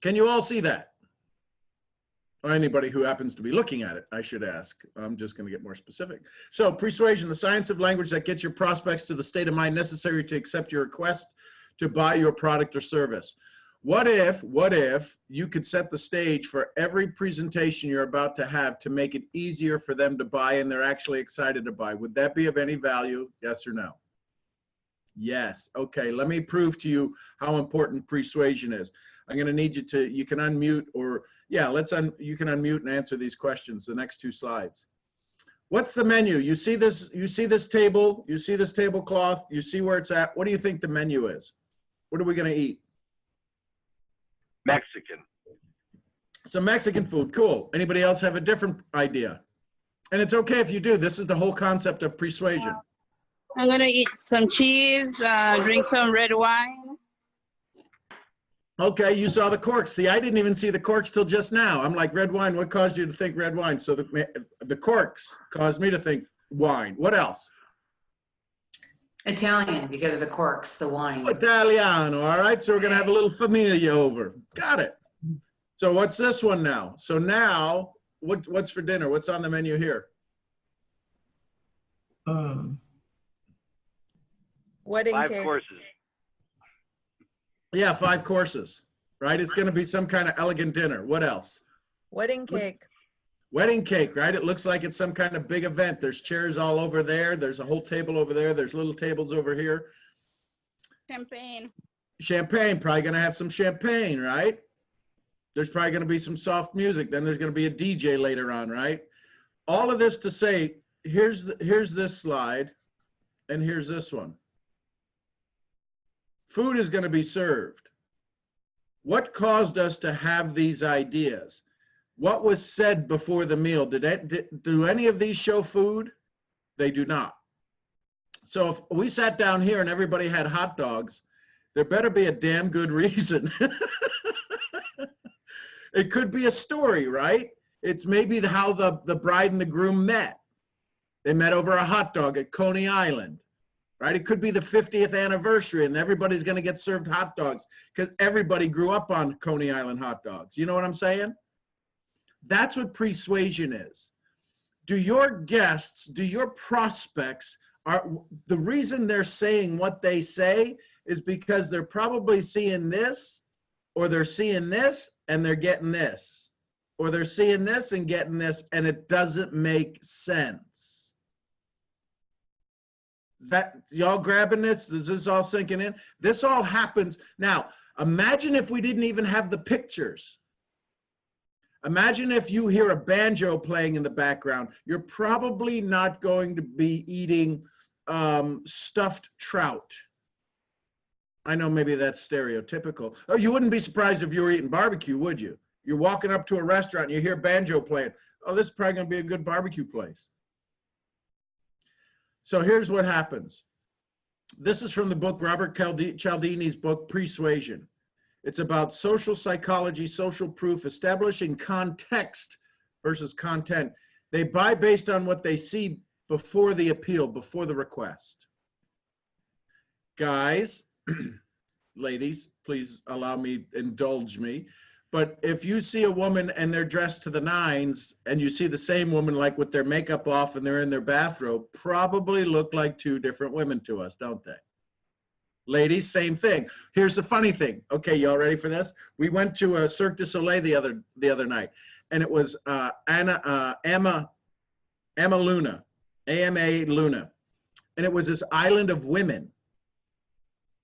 Can you all see that? Or anybody who happens to be looking at it, I should ask. I'm just going to get more specific. So persuasion, the science of language that gets your prospects to the state of mind necessary to accept your request to buy your product or service. What if you could set the stage for every presentation you're about to have to make it easier for them to buy and they're actually excited to buy? Would that be of any value? Yes or no? Yes. Okay, let me prove to you how important persuasion is. I'm going to need you to, you can unmute or, yeah, you can unmute and answer these questions, the next two slides. What's the menu? You see this table, you see this tablecloth, you see where it's at. What do you think the menu is? What are we going to eat? Mexican. Some Mexican food, cool. Anybody else have a different idea? And it's okay if you do. This is the whole concept of persuasion. I'm gonna eat some cheese, drink some red wine. Okay, you saw the corks. See, I didn't even see the corks till just now. I'm like, red wine, what caused you to think red wine? So the corks caused me to think wine. What else? Italian, because of the corks, the wine. Italiano, all right? So we're gonna have a little familia over. Got it. So what's this one now? So now, what's for dinner? What's on the menu here? Wedding Five cake. courses. Yeah, 5 courses, right? It's going to be some kind of elegant dinner. What else? Wedding cake. Wedding cake, right? It looks like it's some kind of big event. There's chairs all over there. There's a whole table over there. There's little tables over here. Champagne. Champagne, probably going to have some champagne, right? There's probably going to be some soft music. Then there's going to be a DJ later on, right? All of this to say, here's this slide, and here's this one. Food is going to be served. What caused us to have these ideas? What was said before the meal? Do any of these show food? They do not. So if we sat down here and everybody had hot dogs, there better be a damn good reason. It could be a story, right? It's maybe how the bride and the groom met. They met over a hot dog at Coney Island. Right? It could be the 50th anniversary and everybody's going to get served hot dogs because everybody grew up on Coney Island hot dogs. You know what I'm saying? That's what persuasion is. Do your guests, do your prospects, the reason they're saying what they say is because they're probably seeing this, or they're seeing this and they're getting this, or they're seeing this and getting this, and it doesn't make sense. Is that y'all grabbing this? Is this all sinking in? This all happens. Now, imagine if we didn't even have the pictures. Imagine if you hear a banjo playing in the background. You're probably not going to be eating stuffed trout. I know maybe that's stereotypical. Oh, you wouldn't be surprised if you were eating barbecue, would you? You're walking up to a restaurant and you hear banjo playing. Oh, this is probably going to be a good barbecue place. So here's what happens. This is from the book, Robert Cialdini's book, Pre Suasion. It's about social psychology, social proof, establishing context versus content. They buy based on what they see before the appeal, before the request. Guys, ladies, please allow me, indulge me. But if you see a woman and they're dressed to the nines and you see the same woman like with their makeup off and they're in their bathrobe, probably look like 2 different women to us, don't they? Ladies, same thing. Here's the funny thing. Okay, y'all ready for this? We went to a Cirque du Soleil the other night, and it was Ama Luna, AMA Luna, and it was this island of women.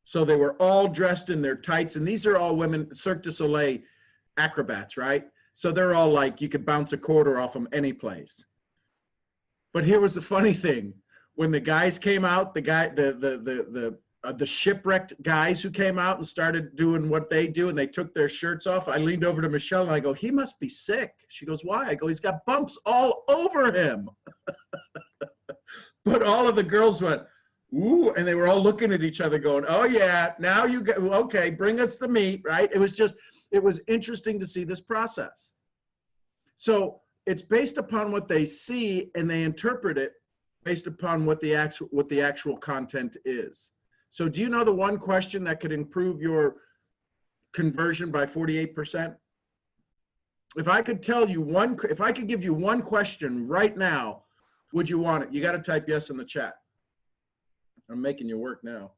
So they were all dressed in their tights, and these are all women, Cirque du Soleil acrobats, right? So they're all like, you could bounce a quarter off them any place. But here was the funny thing. When the guys came out, the shipwrecked guys who came out and started doing what they do, and they took their shirts off, I leaned over to Michelle and I go, he must be sick. She goes, why? I go, he's got bumps all over him. But all of the girls went, ooh, and they were all looking at each other going, oh yeah, now you go, okay, bring us the meat, right? It was interesting to see this process. So it's based upon what they see and they interpret it based upon what the actual content is. So do you know the one question that could improve your conversion by 48%? If I could tell you if I could give you one question right now, would you want it? You got to type yes in the chat. I'm making you work now.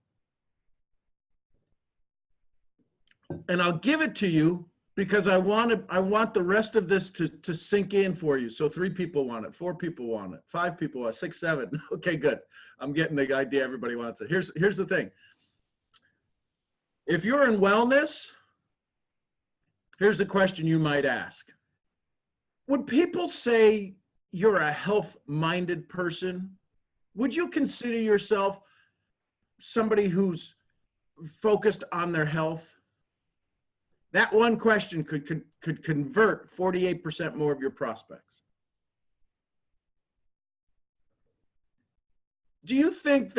And I'll give it to you because I want the rest of this to sink in for you. So 3 people want it, 4 people want it, 5 people want it, 6, 7. Okay, good. I'm getting the idea everybody wants it. Here's the thing. If you're in wellness, here's the question you might ask. Would people say you're a health-minded person? Would you consider yourself somebody who's focused on their health? That one question could convert 48% more of your prospects. Do you think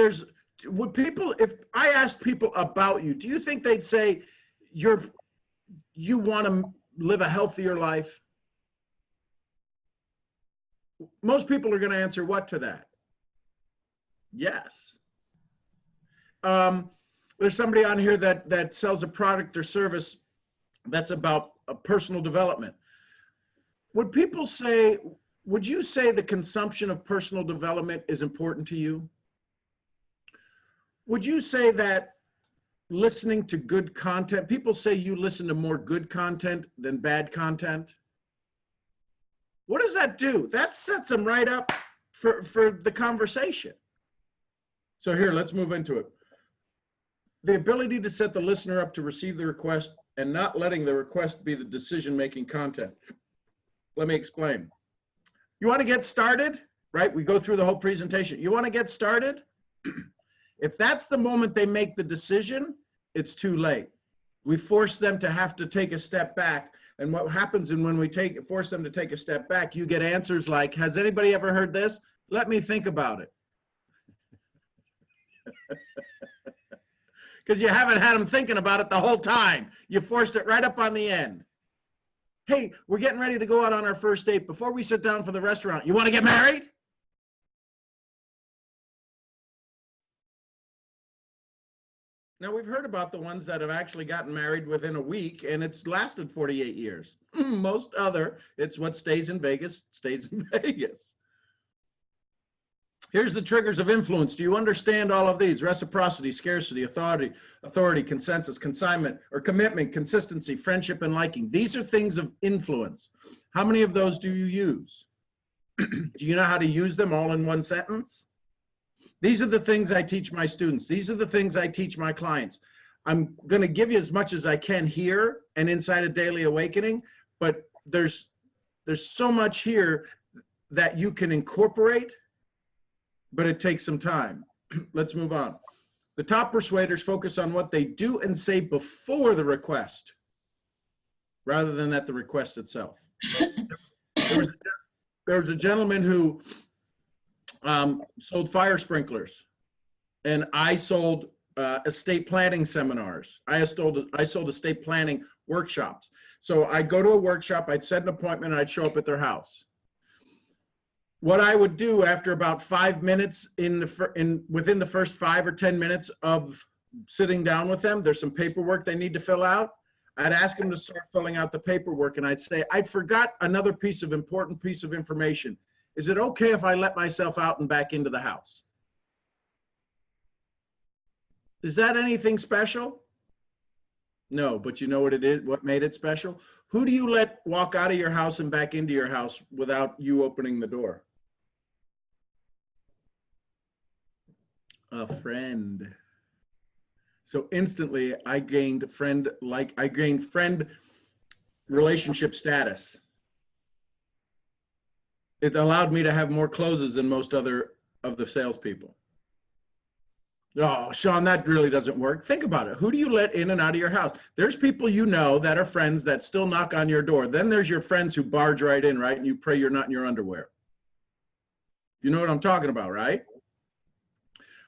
would people, if I asked people about you, do you think they'd say you want to live a healthier life? Most people are going to answer what to that? Yes. There's somebody on here that sells a product or service that's about a personal development. Would you say the consumption of personal development is important to you? Would you say that listening to good content, people say you listen to more good content than bad content? What does that do? That sets them right up for the conversation. So here, let's move into it. The ability to set the listener up to receive the request and not letting the request be the decision-making content. Let me explain. You want to get started, right? We go through the whole presentation. You want to get started? If that's the moment they make the decision, it's too late. We force them to have to take a step back. And what happens when we force them to take a step back, you get answers like, has anybody ever heard this? Let me think about it. Because you haven't had them thinking about it the whole time. You forced it right up on the end. Hey, we're getting ready to go out on our first date. Before we sit down for the restaurant, you want to get married? Now, we've heard about the ones that have actually gotten married within a week, and it's lasted 48 years. Most other, it's what stays in Vegas, stays in Vegas. Here's the triggers of influence. Do you understand all of these? Reciprocity, scarcity, authority, consensus, consignment, or commitment, consistency, friendship, and liking. These are things of influence. How many of those do you use? Do you know how to use them all in one sentence? These are the things I teach my students. These are the things I teach my clients. I'm going to give you as much as I can here and inside a Daily Awakening, but there's so much here that you can incorporate, but it takes some time. Let's move on. The top persuaders focus on what they do and say before the request, rather than at the request itself. There was a gentleman who sold fire sprinklers, and I sold estate planning seminars. I sold estate planning workshops. So I'd go to a workshop, I'd set an appointment, and I'd show up at their house. What I would do after about 5 minutes within the first 5 or 10 minutes of sitting down with them, there's some paperwork they need to fill out. I'd ask them to start filling out the paperwork, and I'd say, I forgot another important piece of information. Is it okay if I let myself out and back into the house? Is that anything special? No, but you know what it is, what made it special? Who do you let walk out of your house and back into your house without you opening the door? A friend. So instantly I gained friend relationship status. It allowed me to have more closes than most other of the salespeople. Oh, Sean, that really doesn't work. Think about it. Who do you let in and out of your house? There's people you know that are friends that still knock on your door. Then there's your friends who barge right in, right? And you pray you're not in your underwear. You know what I'm talking about, right?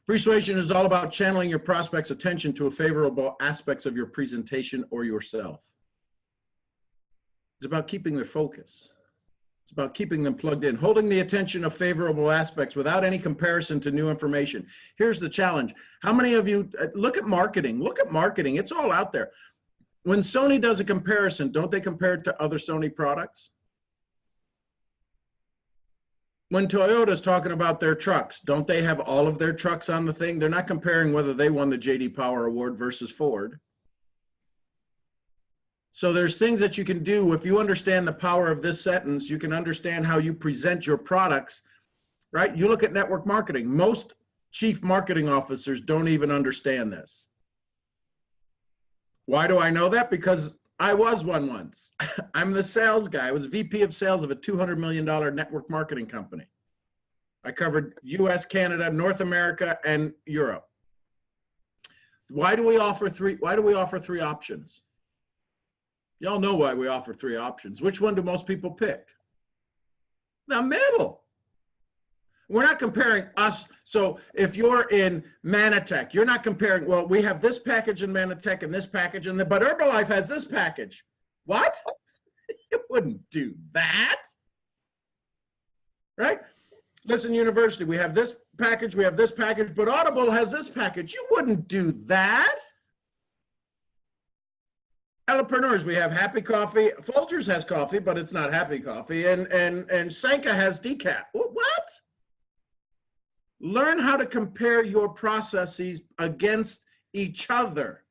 Pre Suasion is all about channeling your prospect's attention to a favorable aspects of your presentation or yourself. It's about keeping their focus. It's about keeping them plugged in, holding the attention of favorable aspects without any comparison to new information. Here's the challenge. How many of you, look at marketing. Look at marketing. It's all out there. When Sony does a comparison, don't they compare it to other Sony products? When Toyota's talking about their trucks, don't they have all of their trucks on the thing? They're not comparing whether they won the J.D. Power Award versus Ford. So there's things that you can do. If you understand the power of this sentence, you can understand how you present your products, right? You look at network marketing. Most chief marketing officers don't even understand this. Why do I know that? Because I was one once. I'm the sales guy. I was VP of sales of a $200 million network marketing company. I covered US, Canada, North America, and Europe. Why do we offer three options? Y'all know why we offer three options. Which one do most people pick? The middle. We're not comparing us. So if you're in Manatech, you're not comparing, well, we have this package in Manatech and this package, but Herbalife has this package. What? You wouldn't do that. Right? Listen, University, we have this package, but Audible has this package. You wouldn't do that. Entrepreneurs, we have Happy Coffee. Folgers has coffee, but it's not Happy Coffee. And Sanka has decaf. What? Learn how to compare your processes against each other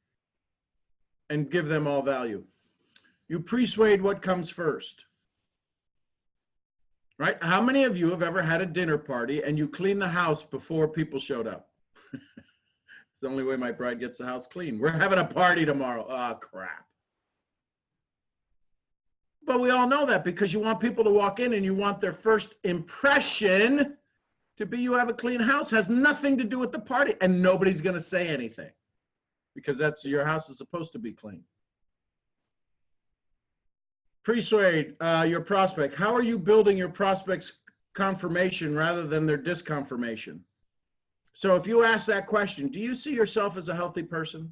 and give them all value. You persuade what comes first. Right? How many of you have ever had a dinner party and you cleaned the house before people showed up? It's the only way my bride gets the house clean. We're having a party tomorrow. Oh, crap. But we all know that because you want people to walk in and you want their first impression to be you have a clean house. Has nothing to do with the party, and nobody's going to say anything because that's your house is supposed to be clean. Persuade your prospect. How are you building your prospect's confirmation rather than their disconfirmation? So if you ask that question, do you see yourself as a healthy person?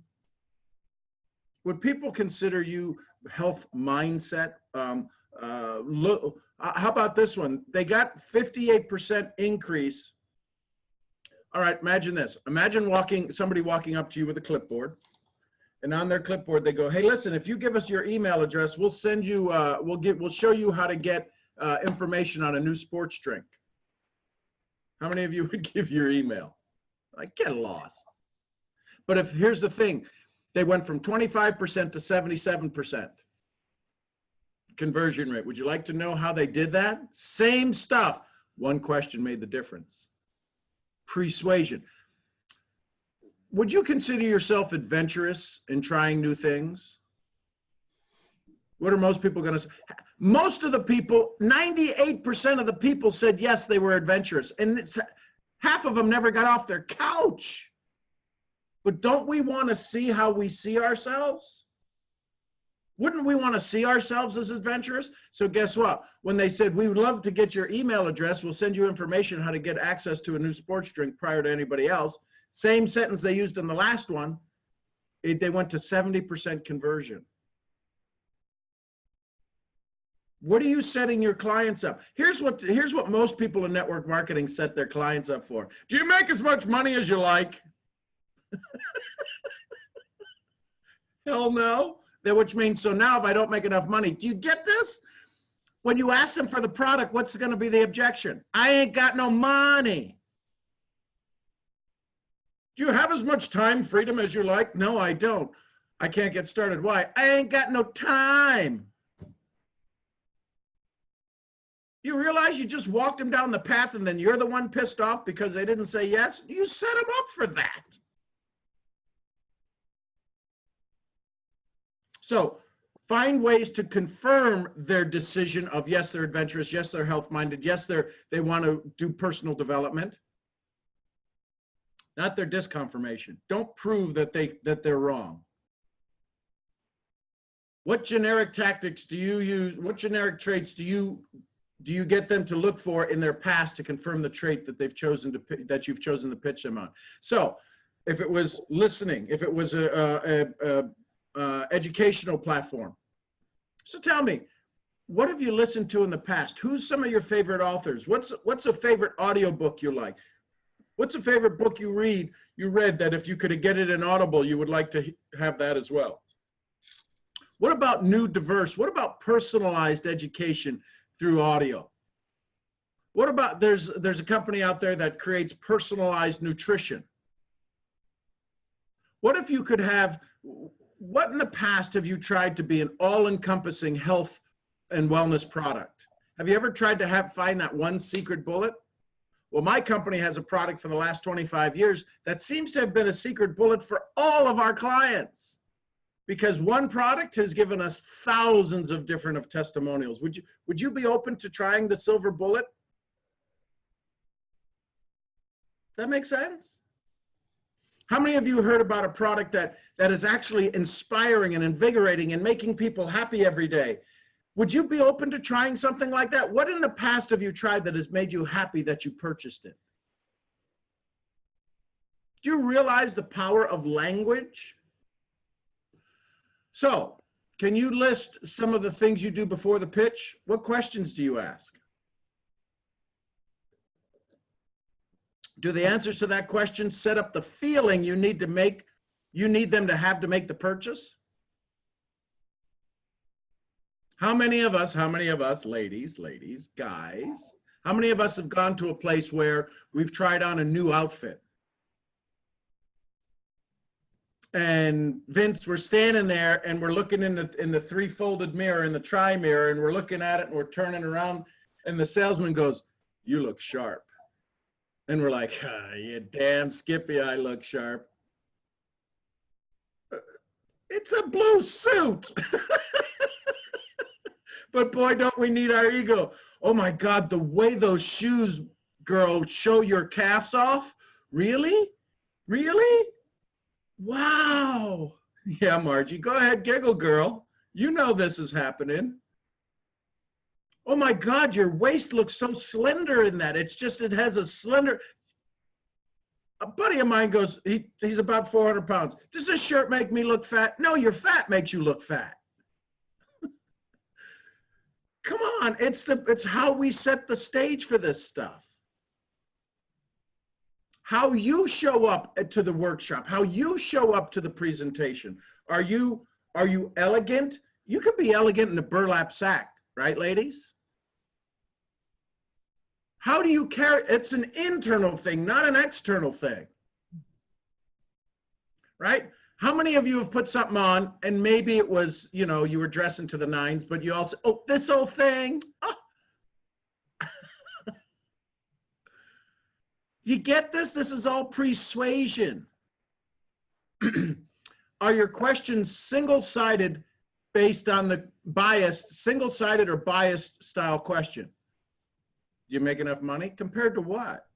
Would people consider you health mindset? Look, how about this one? They got 58% increase. All right, imagine this. Imagine somebody walking up to you with a clipboard, and on their clipboard they go, "Hey, listen, if you give us your email address, we'll send you, we'll show you how to get information on a new sports drink." How many of you would give your email? Like, get lost. But here's the thing, they went from 25% to 77%. Conversion rate. Would you like to know how they did that? Same stuff. One question made the difference. Persuasion. Would you consider yourself adventurous in trying new things? What are most people going to say? Most of the people, 98% of the people said yes, they were adventurous. And half of them never got off their couch. But don't we want to see how we see ourselves? Wouldn't we want to see ourselves as adventurous? So guess what? When they said, we would love to get your email address, we'll send you information how to get access to a new sports drink prior to anybody else. Same sentence they used in the last one, they went to 70% conversion. What are you setting your clients up? Here's what most people in network marketing set their clients up for. Do you make as much money as you like? Hell no. Which means, so now if I don't make enough money, do you get this? When you ask them for the product, what's going to be the objection? I ain't got no money. Do you have as much time freedom as you like? No, I don't. I can't get started. Why? I ain't got no time. You realize you just walked them down the path and then you're the one pissed off because they didn't say yes? You set them up for that. So find ways to confirm their decision of yes, they're adventurous, yes, they're health-minded, yes, they want to do personal development. Not their disconfirmation. Don't prove that they're wrong. What generic tactics do you use? What generic traits do you get them to look for in their past to confirm the trait that you've chosen to pitch them on? So, if it was listening, if it was a educational platform. So tell me, what have you listened to in the past? Who's some of your favorite authors? What's a favorite audiobook you like? What's a favorite book you read that if you could get it in Audible, you would like to have that as well? What about new diverse? What about personalized education through audio? What about, there's a company out there that creates personalized nutrition. What if you could have, what in the past have you tried to be an all-encompassing health and wellness product? Have you ever tried to find that one secret bullet? Well, my company has a product for the last 25 years that seems to have been a secret bullet for all of our clients, because one product has given us thousands of different testimonials. Would you be open to trying the silver bullet? That makes sense? How many of you heard about a product that is actually inspiring and invigorating and making people happy every day? Would you be open to trying something like that? What in the past have you tried that has made you happy that you purchased it? Do you realize the power of language? So, can you list some of the things you do before the pitch? What questions do you ask? Do the answers to that question set up the feeling you need them to have to make the purchase? How many of us, ladies, guys, how many of us have gone to a place where we've tried on a new outfit? And Vince, we're standing there and we're looking in the three-folded mirror, in the tri-mirror, and we're looking at it and we're turning around and the salesman goes, "You look sharp." And we're like, "You damn Skippy, I look sharp." It's a blue suit. But boy, don't we need our ego. Oh my God, the way those shoes, girl, show your calves off. Really? Really? Wow. Yeah, Margie, go ahead, giggle, girl. You know this is happening. Oh my God, your waist looks so slender in that. It has a slender. A buddy of mine goes, he's about 400 pounds. Does this shirt make me look fat? No, your fat makes you look fat. Come on, it's how we set the stage for this stuff. How you show up to the workshop, how you show up to the presentation. Are you elegant? You could be elegant in a burlap sack, right, ladies? How do you carry? It's an internal thing, not an external thing, right? How many of you have put something on and maybe it was, you know, you were dressing to the nines, but you also, oh, this whole thing. Oh. You get this? This is all persuasion. Are your questions single-sided based on the biased, single-sided or biased style question? Do you make enough money? Compared to what?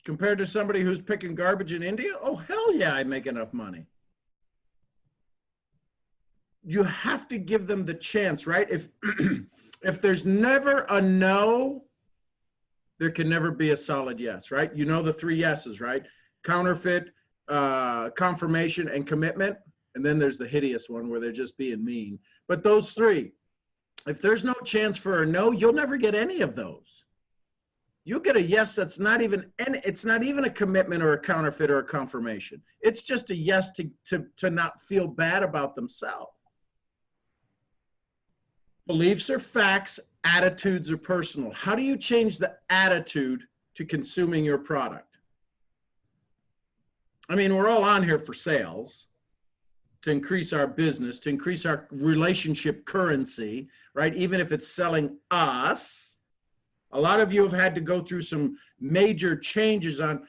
Compared to somebody who's picking garbage in India? Oh, hell yeah, I make enough money. You have to give them the chance, right? If there's never a no, there can never be a solid yes, right? You know the three yeses, right? Counterfeit, confirmation, and commitment. And then there's the hideous one where they're just being mean. But those three, if there's no chance for a no, you'll never get any of those. You'll get a yes that's not even, and it's not even a commitment or a counterfeit or a confirmation. It's just a yes to not feel bad about themselves. Beliefs are facts, attitudes are personal. How do you change the attitude to consuming your product? I mean, we're all on here for sales, to increase our business, to increase our relationship currency, right? Even if it's selling us. A lot of you have had to go through some major changes on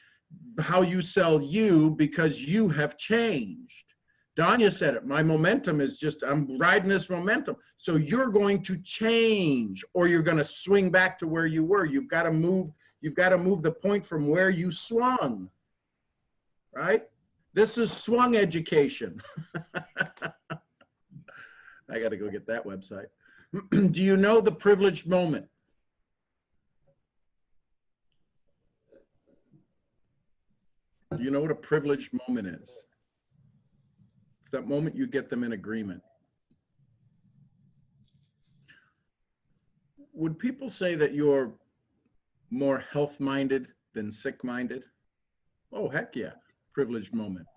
how you sell you because you have changed. Danya said it, my momentum is just, I'm riding this momentum. So you're going to change or you're going to swing back to where you were. You've got to move the point from where you swung, right? This is swung education. I got to go get that website. Do you know the privileged moment? Do you know what a privileged moment is? It's that moment you get them in agreement. Would people say that you're more health-minded than sick-minded? Oh, heck yeah, privileged moment.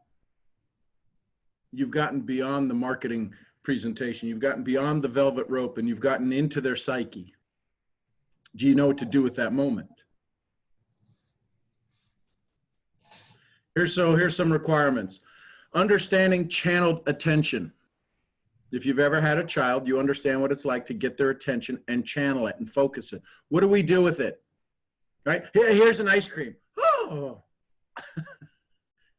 you've gotten beyond the marketing presentation. You've gotten beyond the velvet rope and you've gotten into their psyche. Do you know what to do with that moment? Here's some requirements. Understanding channeled attention. If you've ever had a child, you understand what it's like to get their attention and channel it and focus it. What do we do with it? Right? Here's an ice cream. Oh.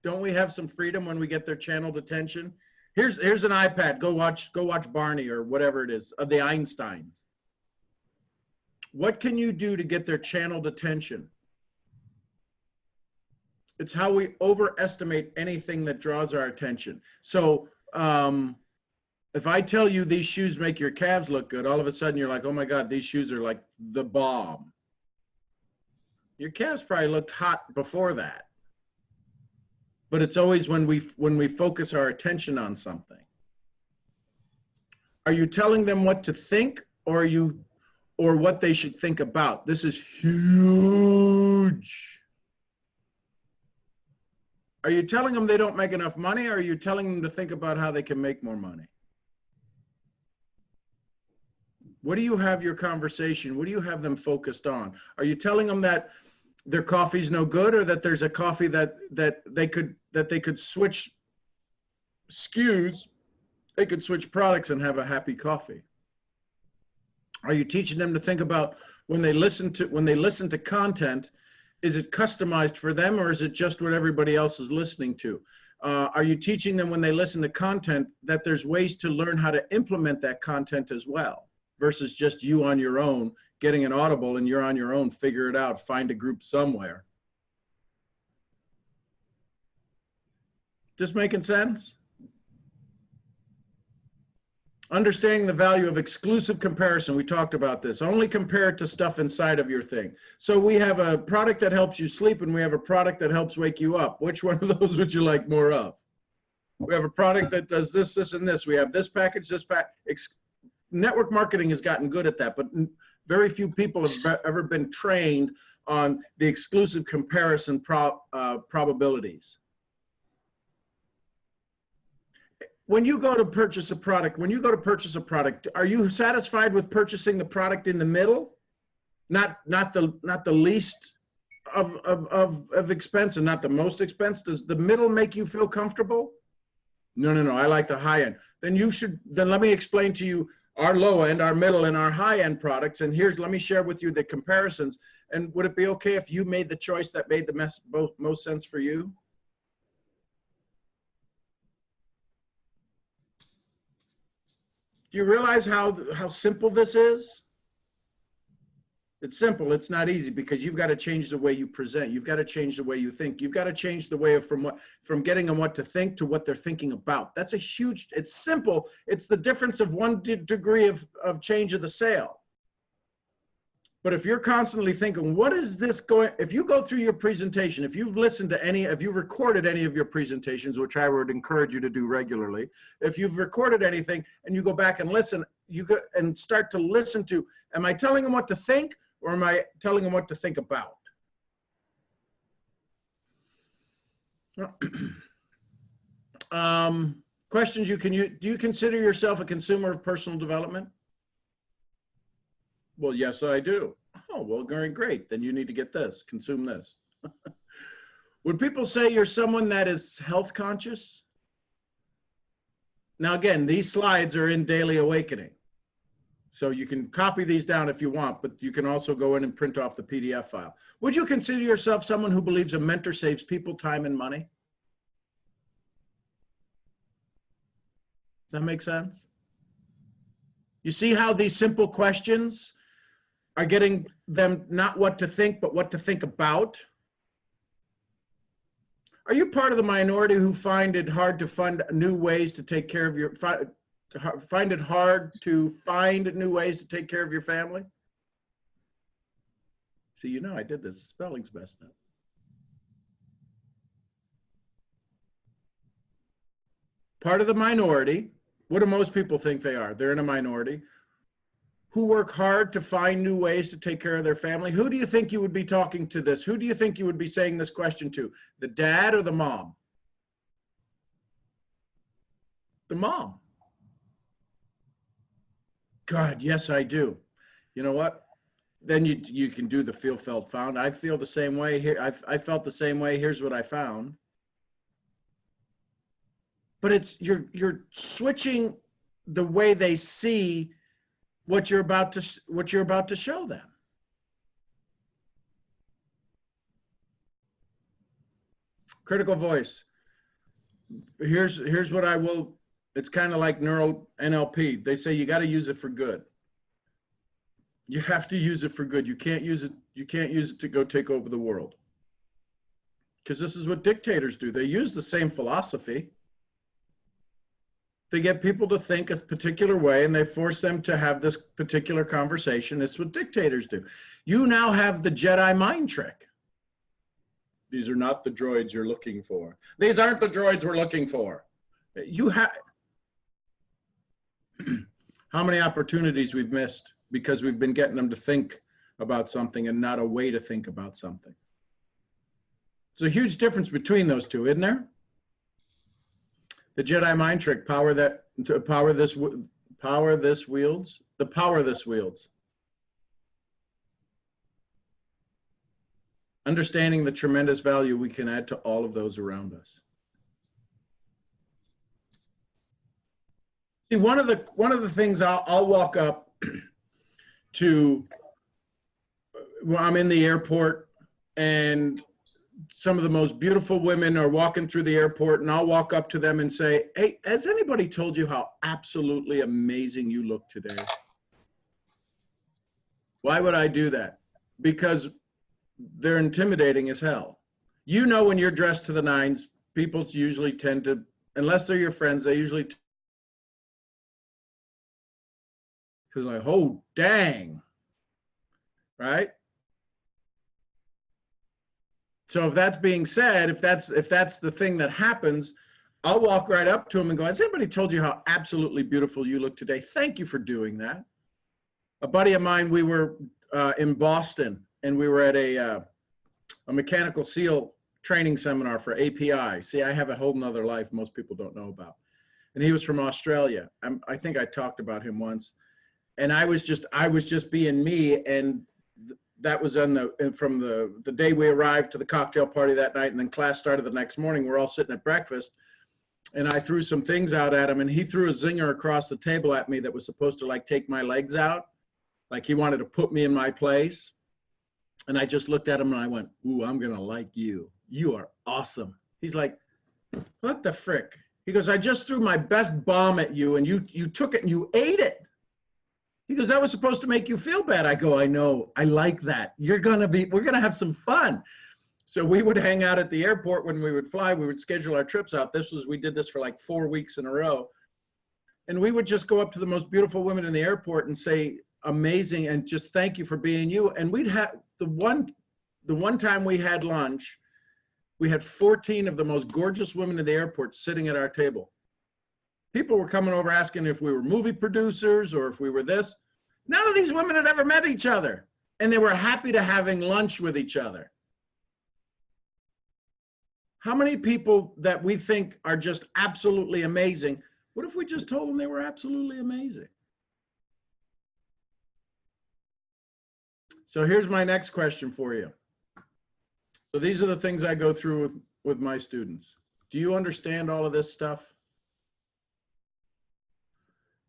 Don't we have some freedom when we get their channeled attention? Here's an iPad. Go watch Barney or whatever it is, of the Einsteins. What can you do to get their channeled attention? It's how we overestimate anything that draws our attention. So if I tell you these shoes make your calves look good, all of a sudden you're like, oh my God, these shoes are like the bomb. Your calves probably looked hot before that. But it's always when we focus our attention on something. Are you telling them what to think, or what they should think about? This is huge. Are you telling them they don't make enough money, or are you telling them to think about how they can make more money? What do you have your conversation? What do you have them focused on? Are you telling them that their coffee's no good, or that there's a coffee that they could switch SKUs, they could switch products and have a happy coffee? Are you teaching them to think about when they listen to content, is it customized for them, or is it just what everybody else is listening to? Are you teaching them when they listen to content that there's ways to learn how to implement that content as well, versus just you on your own, getting an Audible and you're on your own, figure it out, find a group somewhere? This making sense? Understanding the value of exclusive comparison. We talked about this. Only compare it to stuff inside of your thing. So we have a product that helps you sleep, and we have a product that helps wake you up. Which one of those would you like more of? We have a product that does this, this, and this. We have this package, this pack. Network marketing has gotten good at that, but very few people have ever been trained on the exclusive comparison probabilities. When you go to purchase a product, are you satisfied with purchasing the product in the middle? Not the least of expense and not the most expense? Does the middle make you feel comfortable? No, I like the high end. Then let me explain to you our low end, our middle, and our high end products. And let me share with you the comparisons. And would it be okay if you made the choice that made the most sense for you? Do you realize how simple this is? It's simple. It's not easy, because you've got to change the way you present. You've got to change the way you think. You've got to change the way from getting them what to think to what they're thinking about. That's a huge, it's simple. It's the difference of 1 degree of change of the sale. But if you're constantly thinking, what is this going, if you go through your presentation, if you've recorded any of your presentations, which I would encourage you to do regularly, if you've recorded anything and you go back and listen, and start to listen to, am I telling them what to think, or am I telling them what to think about? Questions do you consider yourself a consumer of personal development? Well, yes, I do. Oh, well, great. Then you need to get this, consume this. Would people say you're someone that is health conscious? Now, again, these slides are in Daily Awakening. So you can copy these down if you want, but you can also go in and print off the PDF file. Would you consider yourself someone who believes a mentor saves people time and money? Does that make sense? You see how these simple questions are getting them not what to think, but what to think about? Are you part of the minority who find it hard to find new ways to take care of your, find it hard to find new ways to take care of your family? See, I did this. The spelling's messed up. Part of the minority. What do most people think they are? They're in a minority. Who work hard to find new ways to take care of their family. Who do you think you would be talking to this? Who do you think you would be saying this question to? The dad or the mom? The mom. God, yes, I do. You know what? Then you can do the feel, felt, found. I feel the same way here. I felt the same way. Here's what I found. But it's you're switching the way they see what you're about to show them. Critical voice. Here's what I will. It's kind of like neuro NLP. They say you got to use it for good. You have to use it for good. You can't use it. You can't use it to go take over the world. Because this is what dictators do. They use the same philosophy. They get people to think a particular way and they force them to have this particular conversation. It's what dictators do. You now have the Jedi mind trick. These are not the droids you're looking for. These aren't the droids we're looking for. You have. How many opportunities we've missed because we've been getting them to think about something and not a way to think about something. There's a huge difference between those two, isn't there? The Jedi mind trick, power this wields. The power this wields. Understanding the tremendous value we can add to all of those around us. See, one of the things I'll walk up to when I'm in the airport and some of the most beautiful women are walking through the airport, and I'll walk up to them and say, hey, has anybody told you how absolutely amazing you look today? Why would I do that? Because they're intimidating as hell. You know, when you're dressed to the nines, people usually tend to, unless they're your friends, they usually, because like, oh, dang, right? So if that's being said, if that's the thing that happens, I'll walk right up to him and go, has anybody told you how absolutely beautiful you look today? Thank you for doing that. A buddy of mine, we were in Boston, and we were at a mechanical seal training seminar for API. See, I have a whole nother life most people don't know about. And he was from Australia. I think I talked about him once. And I was just being me, and that was from the day we arrived to the cocktail party that night, and then class started the next morning. We're all sitting at breakfast, and I threw some things out at him, and he threw a zinger across the table at me that was supposed to like take my legs out, like he wanted to put me in my place. And I just looked at him and I went, ooh, I'm gonna like you. You are awesome. He's like, what the frick? He goes, I just threw my best bomb at you, and you took it and you ate it. He goes, that was supposed to make you feel bad. I go, I know, I like that. We're gonna have some fun. So we would hang out at the airport when we would fly. We would schedule our trips out. We did this for like 4 weeks in a row. And we would just go up to the most beautiful women in the airport and say, amazing, and just thank you for being you. And we'd have the one time we had lunch, we had 14 of the most gorgeous women in the airport sitting at our table. People were coming over asking if we were movie producers or if we were this. None of these women had ever met each other, and they were happy to having lunch with each other. How many people that we think are just absolutely amazing, what if we just told them they were absolutely amazing? So here's my next question for you. So these are the things I go through with my students. Do you understand all of this stuff?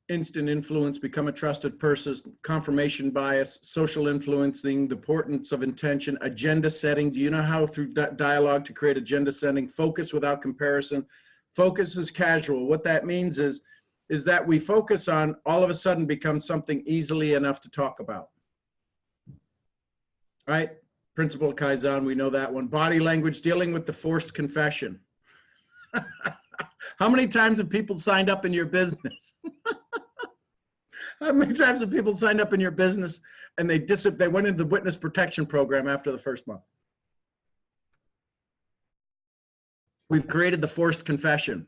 Instant influence, become a trusted person, confirmation bias, social influencing, the importance of intention, agenda setting. Do you know how through dialogue to create agenda setting? Focus without comparison. Focus is casual. What that means is that we focus on all of a sudden becomes something easily enough to talk about. Right? Principle Kaizen, we know that one. Body language, dealing with the forced confession. How many times have people signed up in your business? How many times have people signed up in your business and they went into the witness protection program after the first month? We've created the forced confession.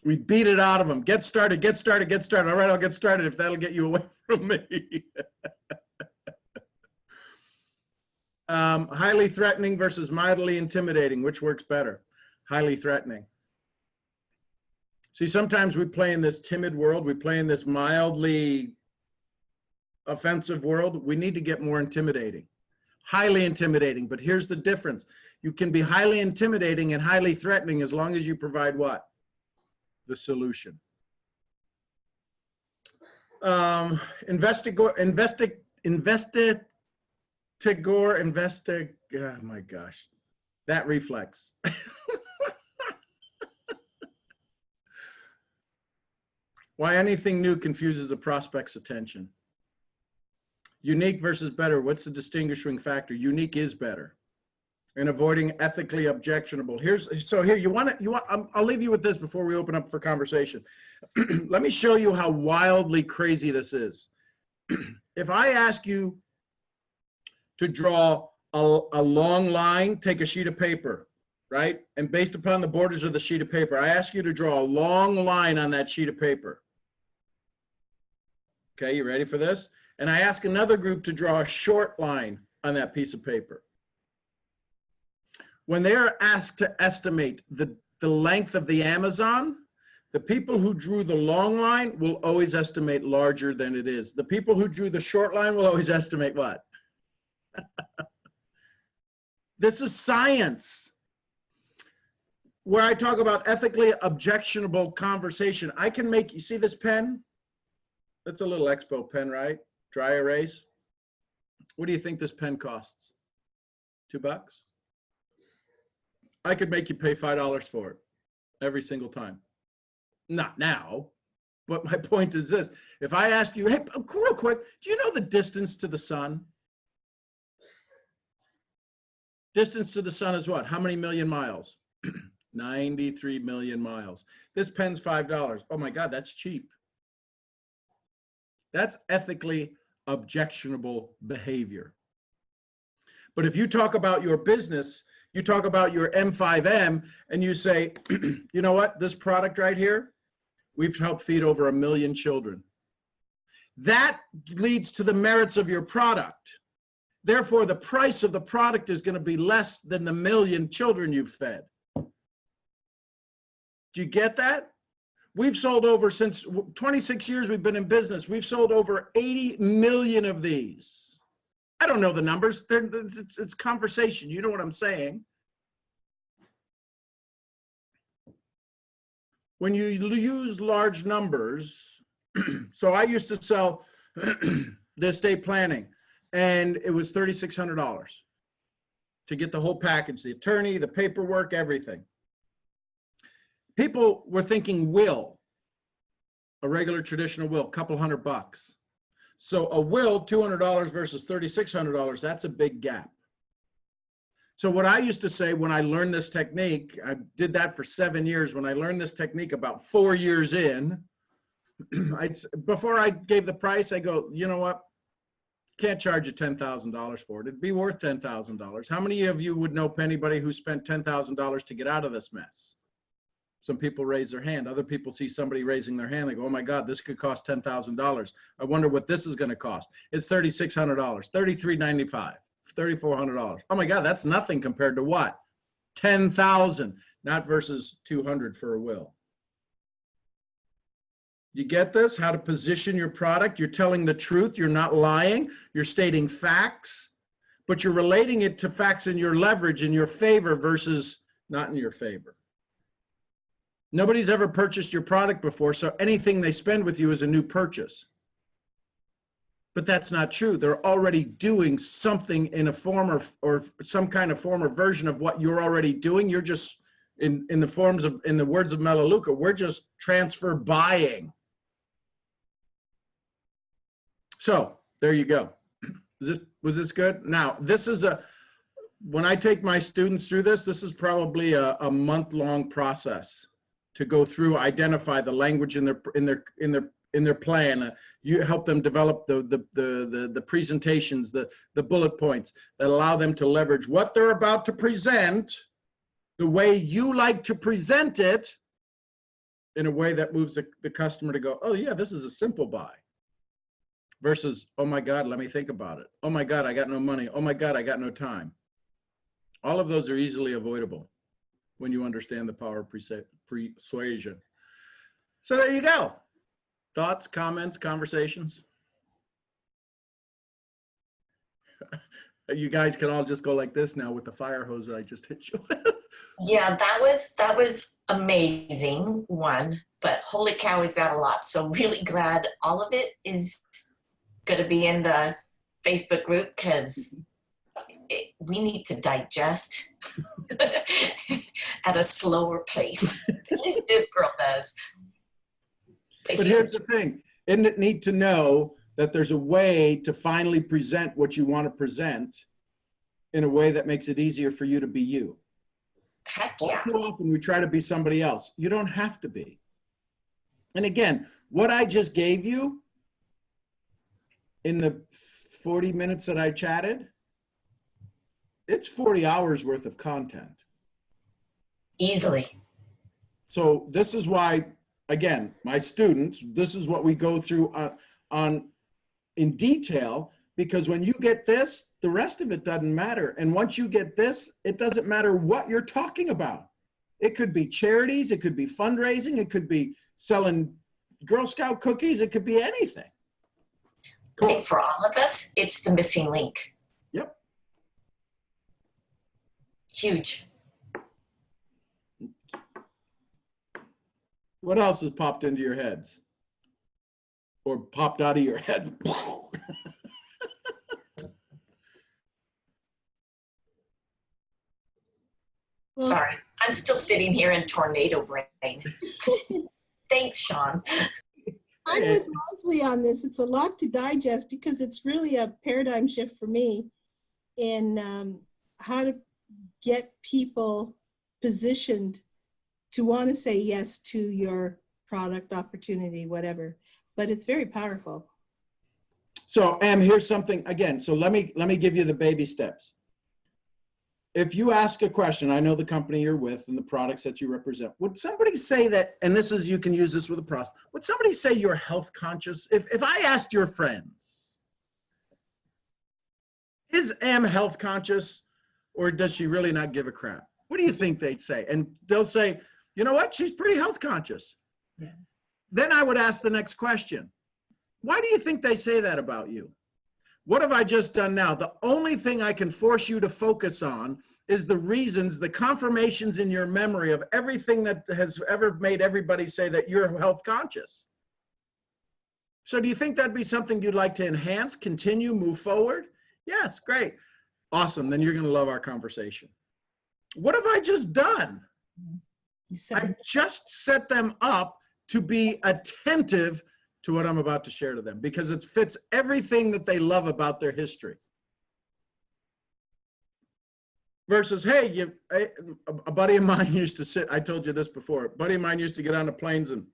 We beat it out of them. Get started, get started, get started. All right, I'll get started if that'll get you away from me. Highly threatening versus mildly intimidating. Which works better? Highly threatening. See, sometimes we play in this timid world. We play in this mildly offensive world. We need to get more intimidating, highly intimidating. But here's the difference. You can be highly intimidating and highly threatening as long as you provide what? The solution. Oh my gosh, that reflex. Why anything new confuses a prospect's attention. Unique versus better. What's the distinguishing factor? Unique is better. And avoiding ethically objectionable. Here, I'll leave you with this before we open up for conversation. Let me show you how wildly crazy this is. If I ask you to draw a long line, take a sheet of paper, right? And based upon the borders of the sheet of paper, I ask you to draw a long line on that sheet of paper. Okay, you ready for this? And I ask another group to draw a short line on that piece of paper. When they are asked to estimate the length of the Amazon, the people who drew the long line will always estimate larger than it is. The people who drew the short line will always estimate what? This is science. Where I talk about ethically objectionable conversation, I can make, you see this pen? That's a little Expo pen, right? Dry erase. What do you think this pen costs? $2? I could make you pay $5 for it every single time. Not now, but my point is this. If I ask you, hey, real quick, do you know the distance to the sun? Distance to the sun is what? How many million miles? 93 million miles. This pen's $5. Oh my God, that's cheap. That's ethically objectionable behavior. But if you talk about your business, you talk about your M5M and you say, you know what, this product right here, we've helped feed over 1 million children. That leads to the merits of your product. Therefore, the price of the product is going to be less than the 1 million children you've fed. Do you get that? We've sold over, since 26 years we've been in business, we've sold over 80 million of these. I don't know the numbers. It's conversation. You know what I'm saying? When you use large numbers, so I used to sell the estate planning, and it was $3,600 to get the whole package, the attorney, the paperwork, everything. People were thinking will, a regular traditional will, couple $100. So a will, $200 versus $3,600, that's a big gap. So what I used to say when I learned this technique, I did that for 7 years. When I learned this technique about 4 years in, before I gave the price, I go, you know what? Can't charge you $10,000 for it. It'd be worth $10,000. How many of you would know anybody who spent $10,000 to get out of this mess? Some people raise their hand. Other people see somebody raising their hand. They go, oh my God, this could cost $10,000. I wonder what this is going to cost. It's $3,600, $3,395, $3,400. Oh my God, that's nothing compared to what? $10,000, not versus $200 for a will. You get this? How to position your product. You're telling the truth. You're not lying. You're stating facts, but you're relating it to facts in your leverage, in your favor versus not in your favor. Nobody's ever purchased your product before, so anything they spend with you is a new purchase. But that's not true. They're already doing something in a form or some kind of form or version of what you're already doing. You're just, in the words of Melaleuca, we're just transfer buying. So there you go. Was this good? Now, this is when I take my students through this is probably a month-long process to go through, identify the language in their plan. You help them develop the presentations, the bullet points that allow them to leverage what they're about to present, the way you like to present it, in a way that moves the customer to go, oh yeah, this is a simple buy. Versus, oh my God, let me think about it. Oh my God, I got no money. Oh my God, I got no time. All of those are easily avoidable when you understand the power of persuasion. So there you go. Thoughts, comments, conversations? You guys can all just go like this now with the fire hose that I just hit you with. Yeah, that was amazing, one, but holy cow, is that a lot. So really glad all of it is going to be in the Facebook group, because we need to digest at a slower pace. At least this girl does. But here's the thing. Isn't it neat to know that there's a way to finally present what you want to present in a way that makes it easier for you to be you? Heck All yeah. too often we try to be somebody else. You don't have to be. And again, what I just gave you in the 40 minutes that I chatted, it's 40 hours worth of content. Easily. So this is why, again, my students, this is what we go through on in detail, because when you get this, the rest of it doesn't matter. And once you get this, it doesn't matter what you're talking about. It could be charities, it could be fundraising, it could be selling Girl Scout cookies, it could be anything. I think for all of us, it's the missing link. Yep. Huge. What else has popped into your heads? Or popped out of your head? Well, Sorry, I'm still sitting here in tornado brain. Thanks, Sean. I'm with Leslie on this. It's a lot to digest because it's really a paradigm shift for me in how to get people positioned to want to say yes to your product, opportunity, whatever. But it's very powerful. So, Em, here's something again. So let me give you the baby steps. If you ask a question, I know the company you're with and the products that you represent. Would somebody say that, and this is, you can use this with a product, would somebody say you're health conscious? If I asked your friends, is Em health conscious, or does she really not give a crap? What do you think they'd say? And they'll say, you know what, she's pretty health conscious. Yeah. Then I would ask the next question. Why do you think they say that about you? What have I just done now? The only thing I can force you to focus on is the reasons, the confirmations in your memory of everything that has ever made everybody say that you're health conscious. So do you think that'd be something you'd like to enhance, continue, move forward? Yes, great. Awesome, then you're gonna love our conversation. What have I just done? You said I just set them up to be attentive to what I'm about to share to them, because it fits everything that they love about their history. Versus, hey, a buddy of mine used to sit, I told you this before, a buddy of mine used to get on the planes, and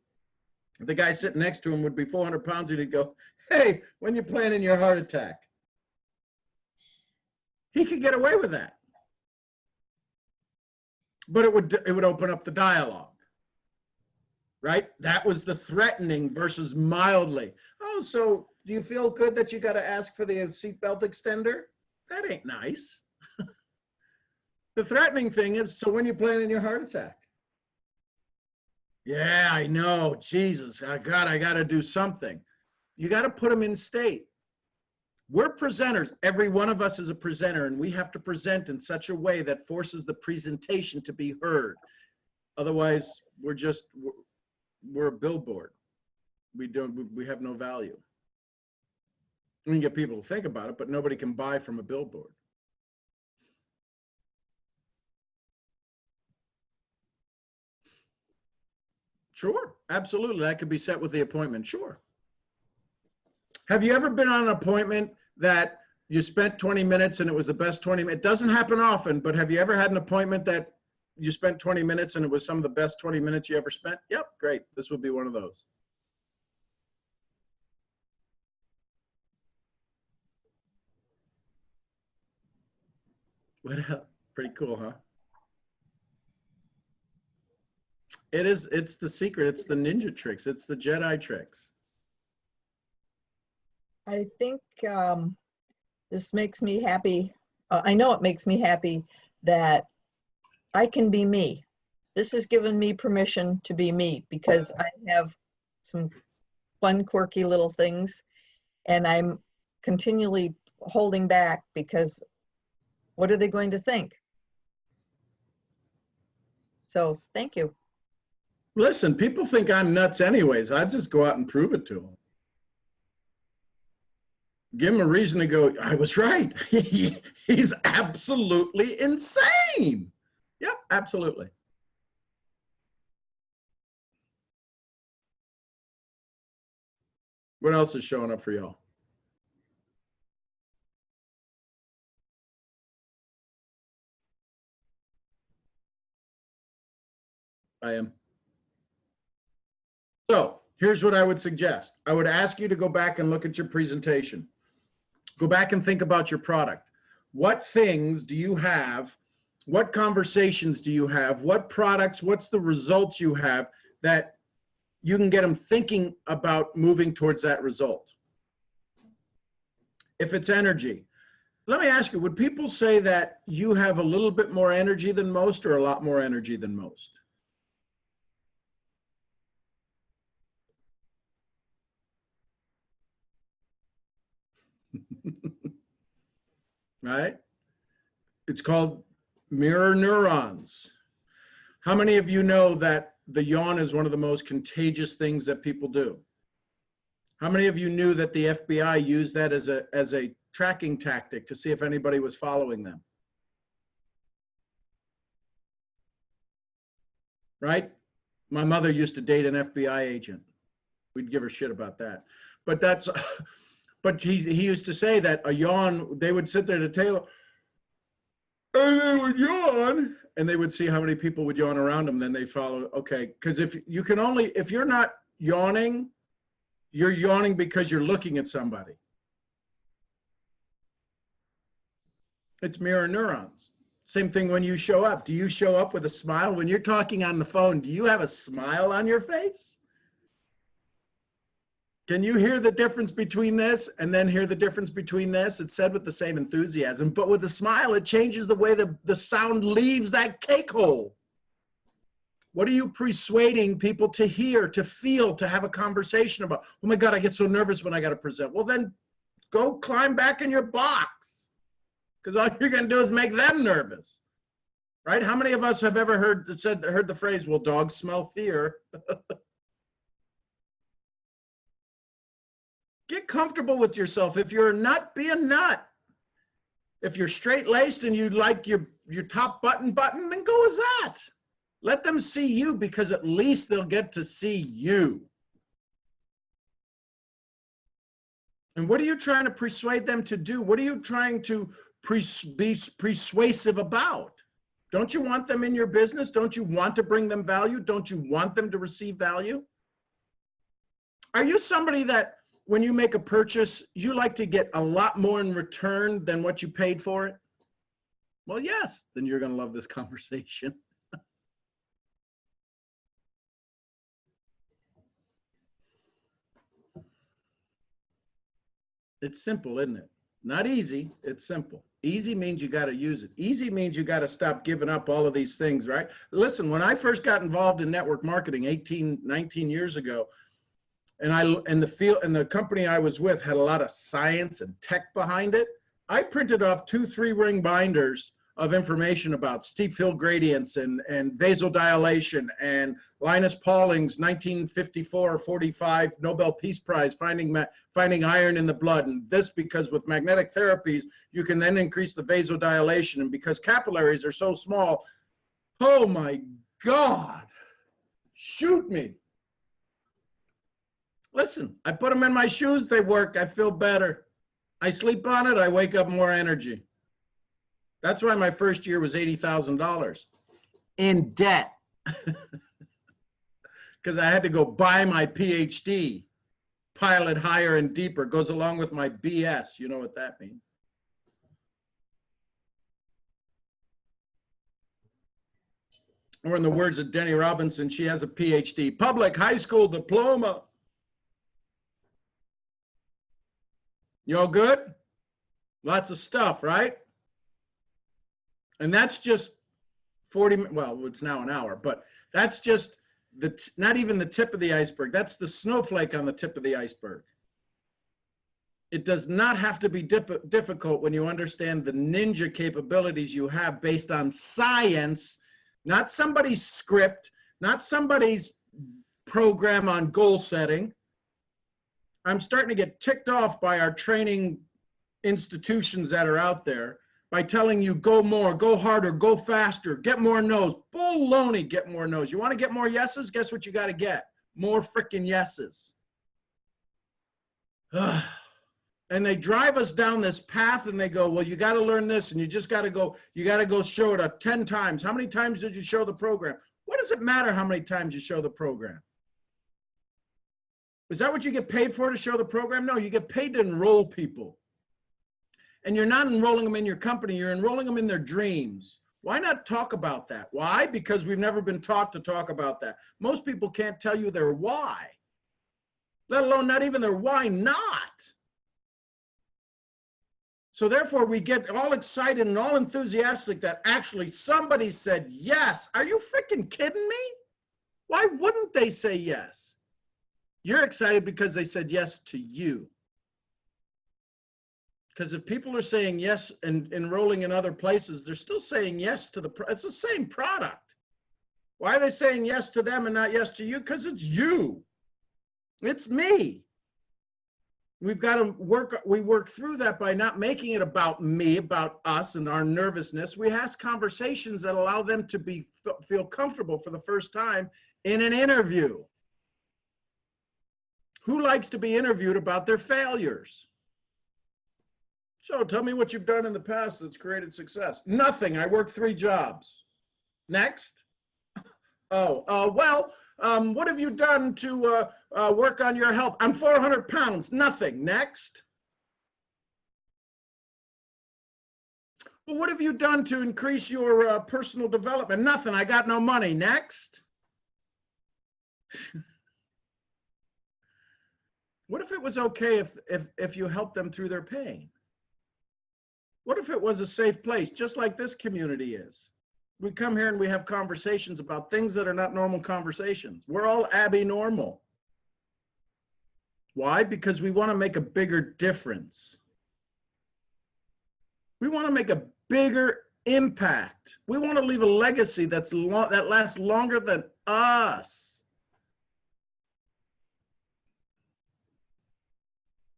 the guy sitting next to him would be 400 pounds, and he'd go, hey, when you planning your heart attack? He could get away with that. But it would open up the dialogue. Right? That was the threatening versus mildly. Oh, so do you feel good that you got to ask for the seatbelt extender? That ain't nice. The threatening thing is, so when you planning your heart attack? Yeah, I know. Jesus, God, I got to do something. You got to put them in state. We're presenters. Every one of us is a presenter, and we have to present in such a way that forces the presentation to be heard. Otherwise, we're a billboard. We have no value. We can get people to think about it, but nobody can buy from a billboard. Sure, absolutely. That could be set with the appointment. Sure. Have you ever been on an appointment that you spent 20 minutes and it was the best 20 minutes? It doesn't happen often, but have you ever had an appointment that you spent 20 minutes and it was some of the best 20 minutes you ever spent? Yep, great. This would be one of those. What else? Pretty cool, huh? It is, it's the secret. It's the ninja tricks. It's the Jedi tricks. I think this makes me happy. I know it makes me happy that I can be me. This has given me permission to be me, because I have some fun, quirky little things. And I'm continually holding back because what are they going to think? So thank you. Listen, people think I'm nuts anyways. I just go out and prove it to them. Give him a reason to go, I was right. He's absolutely insane. Yep, absolutely. What else is showing up for y'all? I am. So here's what I would suggest. I would ask you to go back and look at your presentation. Go back and think about your product. What things do you have? What conversations do you have? What products, what's the results you have that you can get them thinking about moving towards that result? If it's energy, let me ask you, would people say that you have a little bit more energy than most or a lot more energy than most? Right? It's called mirror neurons. How many of you know that the yawn is one of the most contagious things that people do? How many of you knew that the FBI used that as a tracking tactic to see if anybody was following them? Right? My mother used to date an FBI agent. We'd give her shit about that. But that's, but he used to say that a yawn, they would sit there at the table and they would yawn and they would see how many people would yawn around them. Then they follow, okay. Because if you can only, if you're not yawning, you're yawning because you're looking at somebody. It's mirror neurons. Same thing when you show up. Do you show up with a smile? When you're talking on the phone, do you have a smile on your face? Can you hear the difference between this and then hear the difference between this? It's said with the same enthusiasm, but with a smile, it changes the way the sound leaves that cake hole. What are you persuading people to hear, to feel, to have a conversation about? Oh my God, I get so nervous when I got to present. Well, then go climb back in your box, because all you're going to do is make them nervous, right? How many of us have ever heard the phrase, well, dogs smell fear? Get comfortable with yourself. If you're a nut, be a nut. If you're straight-laced and you like your top button, then go with that. Let them see you, because at least they'll get to see you. And what are you trying to persuade them to do? What are you trying to be persuasive about? Don't you want them in your business? Don't you want to bring them value? Don't you want them to receive value? Are you somebody that when you make a purchase, you like to get a lot more in return than what you paid for it? Well, yes, then you're going to love this conversation. It's simple, isn't it? Not easy, it's simple. Easy means you got to use it. Easy means you got to stop giving up all of these things, right? Listen, when I first got involved in network marketing 19 years ago, and the company I was with had a lot of science and tech behind it, I printed off 2 3-ring binders of information about steep field gradients and vasodilation and Linus Pauling's 1954-45 Nobel Peace Prize finding iron in the blood, and this because with magnetic therapies you can then increase the vasodilation, and because capillaries are so small, oh my God, shoot me. Listen, I put them in my shoes, they work, I feel better. I sleep on it, I wake up more energy. That's why my first year was $80,000 in debt. Because I had to go buy my PhD, pile it higher and deeper, goes along with my BS. You know what that means. Or in the words of Denny Robinson, she has a PhD, public high school diploma. You all good? Lots of stuff, right? And that's just 40, well, it's now an hour, but that's just not even the tip of the iceberg. That's the snowflake on the tip of the iceberg. It does not have to be difficult when you understand the ninja capabilities you have based on science, not somebody's script, not somebody's program on goal setting. I'm starting to get ticked off by our training institutions that are out there by telling you go more, go harder, go faster, get more no's. Baloney, get more no's. You want to get more yeses? Guess what you got to get? More freaking yeses. And they drive us down this path and they go, well, you got to learn this and you just got to go, you got to go show it 10 times. How many times did you show the program? What does it matter how many times you show the program? Is that what you get paid for, to show the program? No, you get paid to enroll people. And you're not enrolling them in your company, you're enrolling them in their dreams. Why not talk about that? Why? Because we've never been taught to talk about that. Most people can't tell you their why, let alone not even their why not. So therefore we get all excited and all enthusiastic that actually somebody said yes. Are you freaking kidding me? Why wouldn't they say yes? You're excited because they said yes to you. Because if people are saying yes and enrolling in other places, they're still saying yes to it's the same product. Why are they saying yes to them and not yes to you? Because it's you. It's me. We've got to work through that by not making it about me, about us and our nervousness. We ask conversations that allow them to feel comfortable for the first time in an interview. Who likes to be interviewed about their failures? So tell me what you've done in the past that's created success. Nothing. I worked 3 jobs. Next. Well, what have you done to work on your health? I'm 400 pounds. Nothing. Next. Well, what have you done to increase your personal development? Nothing. I got no money. Next. What if it was okay if you helped them through their pain? What if it was a safe place, just like this community is? We come here and we have conversations about things that are not normal conversations. We're all abnormal. Why? Because we want to make a bigger difference. We want to make a bigger impact. We want to leave a legacy that lasts longer than us.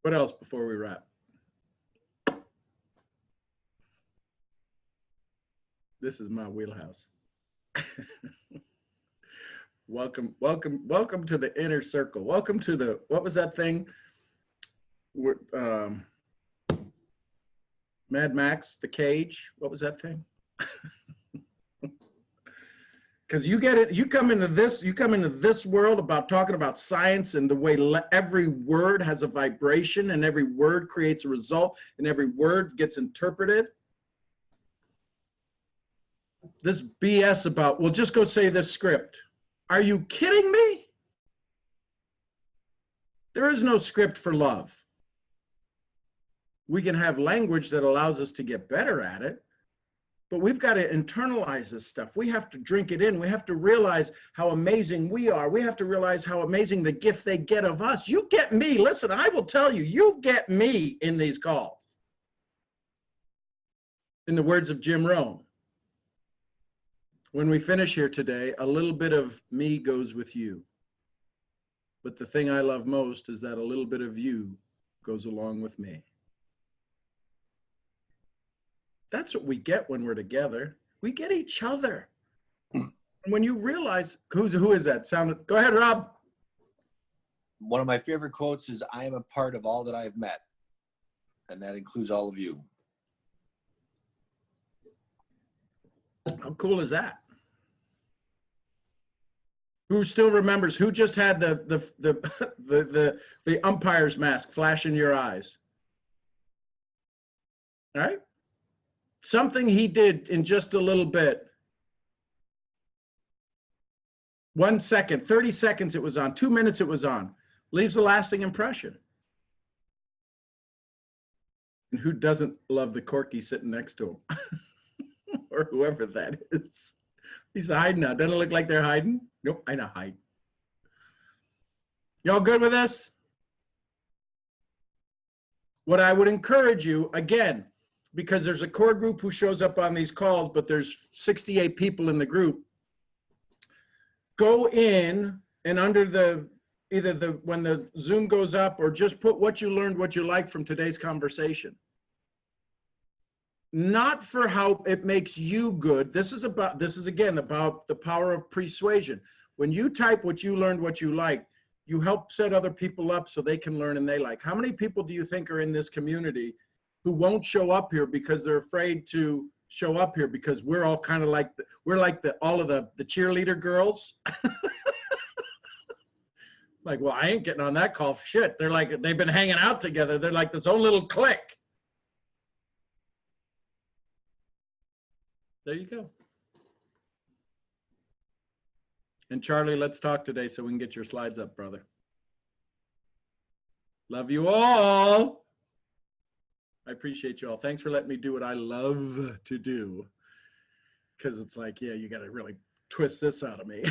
What else before we wrap? This is my wheelhouse. Welcome to the inner circle. Welcome to the, what was that thing? Mad Max, the cage. What was that thing? Because you get it, you come into this world about talking about science and the way every word has a vibration and every word creates a result and every word gets interpreted. This BS about, well, just go say this script. Are you kidding me? There is no script for love. We can have language that allows us to get better at it, but we've got to internalize this stuff. We have to drink it in. We have to realize how amazing we are. We have to realize how amazing the gift they get of us. You get me. Listen, I will tell you, you get me in these calls. In the words of Jim Rohn. When we finish here today, a little bit of me goes with you. But the thing I love most is that a little bit of you goes along with me. That's what we get when we're together. We get each other. And when you realize, who is that? Go ahead, Rob. One of my favorite quotes is, I am a part of all that I've met. And that includes all of you. How cool is that? Who still remembers, who just had the umpire's mask flash in your eyes? All right? Something he did in just a little bit. 1 second, 30 seconds it was on, 2 minutes it was on. Leaves a lasting impression. And who doesn't love the Corky sitting next to him? Or whoever that is. He's hiding now. Doesn't it look like they're hiding? Nope, I not hide. Y'all good with this? What I would encourage you, again, because there's a core group who shows up on these calls, but there's 68 people in the group. Go in and under the, either when the Zoom goes up, or just put what you learned, what you like from today's conversation. Not for how it makes you good. This is again about the power of persuasion. When you type what you learned, what you like, you help set other people up so they can learn and they like. How many people do you think are in this community who won't show up here because they're afraid to show up here, because we're all kind of like, we're like all of the cheerleader girls? Like, well, I ain't getting on that call for shit. They're like, they've been hanging out together. They're like this own little clique. There you go. And Charlie, let's talk today so we can get your slides up, brother. Love you all. I appreciate you all. Thanks for letting me do what I love to do. Because it's like, yeah, you got to really twist this out of me.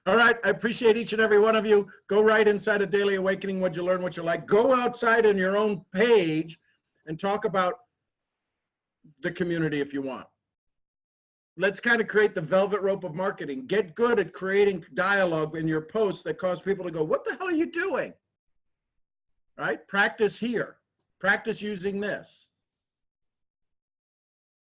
All right, I appreciate each and every one of you. Go right inside of Daily Awakening, what you learn, what you like. Go outside on your own page and talk about the community if you want. Let's kind of create the velvet rope of marketing. Get good at creating dialogue in your posts that cause people to go, what the hell are you doing? Right? Practice here. Practice using this.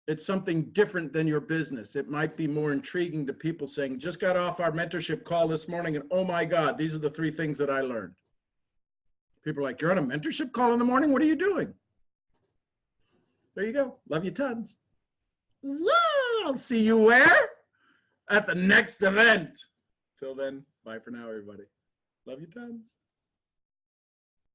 It's something different than your business. It might be more intriguing to people saying, just got off our mentorship call this morning and oh my God, these are the 3 things that I learned. People are like, you're on a mentorship call in the morning? What are you doing? There you go. Love you tons. I'll see you where? At the next event. Till then, bye for now, everybody. Love you tons.